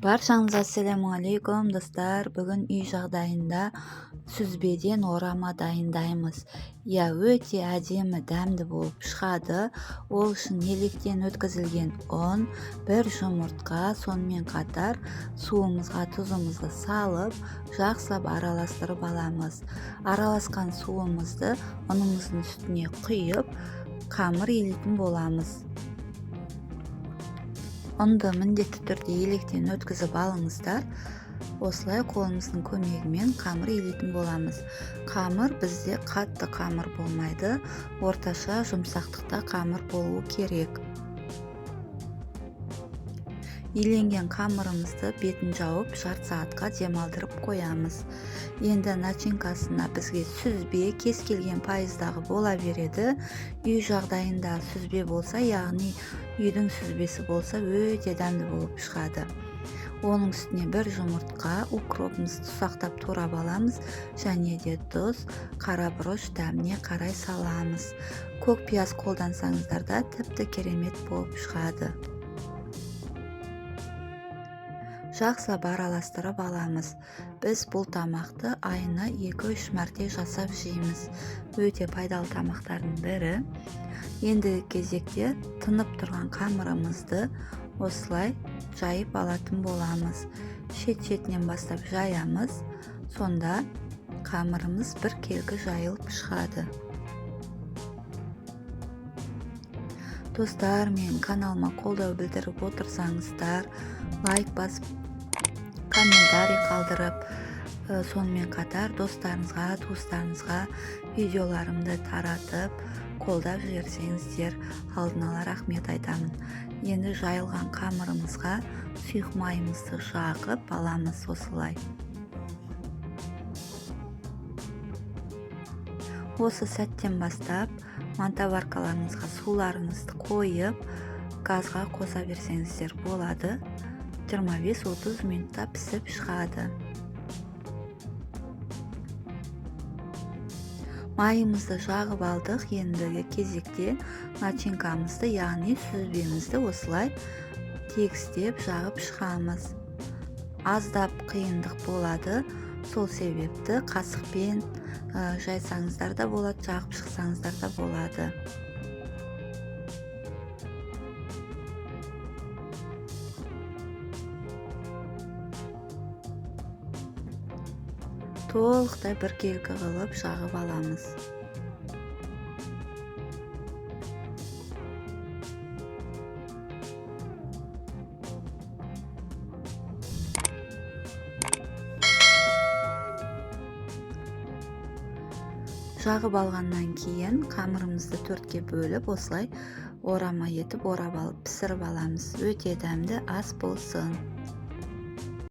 Баршаңызға ассалаумағалейкум достар. Бүгін үй жағдайында сүзбеден орама дайындаймыз. Өте әдемі дәмді болып шығады. Ол үшін електен өткізілген ұн, бір жұмыртқа, сонымен қатар суымызға тұзымызды салып, жақсылап араластырып аламыз. Араласқан суымызды ұнымыздың үстіне құйып, қамыр елейтін боламыз. Ұнды міндетті түрде електен өткізіп алыңыздар. Осылай қолымыздың көмегімен қамыр елейтін боламыз. Қамыр бізде қатты қамыр болмайды, орташа жұмсақтықта қамыр болуы керек. Еленген қамырымызды бетін жауып жарты сағатқа демалдырып қоямыз. Енді начинкасына бізге сүзбе кез келген пайыздағы бола береді. Үй жағдайында сүзбе болса, яғни үйдің сүзбесі болса, өте дәмді болып шығады. Оның үстіне бір жұмыртқа, укропымызды ұсақтап турап аламыз, және де тұз, қара бұрыш дәміне қарай саламыз. Көк пияз қолдансаңыздар да тіпті керемет болып шығады. Жақсылап араластырып аламыз. Біз бұл тамақты айына 2-3 мәрте жасап жейміз. Өте пайдалы тамақтардың бірі. Ендігі кезекте тынып тұрған қамырымызды осылай жайып алатын боламыз. Шет-шетінен бастап жаямыз. Сонда қамырымыз бір келгі жайылып шығады. Достар, мен каналыма қолдау білдіріп отырсаңыздар, лайк басып, комментарий қалдырып, сонымен қатар достарыңызға, туыстарыңызға видеоларымды таратып, қолдап жіберсеңіздер, алдын ала рахмет айтамын. Енді жайылған қамырымызға сұйық майымызды жағып аламыз осылай. Осы сәттен бастап мантаваркаларыңызға суларыңызды қойып, газға қоса берсеңіздер болады. 25-30 минутта пісіп шығады. Майымызды жағып алдық. Ендігі кезекте начинкамызды, яғни сүзбемізді осылай тегістеп жағып шығамыз. Аздап қиындық болады. Сол себепті қасықпен жайсаңыздар да болады, жағып шықсаңыздар да болады. Толықтай бір келгі қылып жағып аламыз. Жағып алғаннан кейін қамырымызды төртке бөліп, осылай орама етіп орап алып пісіріп аламыз. Өте дәмді ас болсын.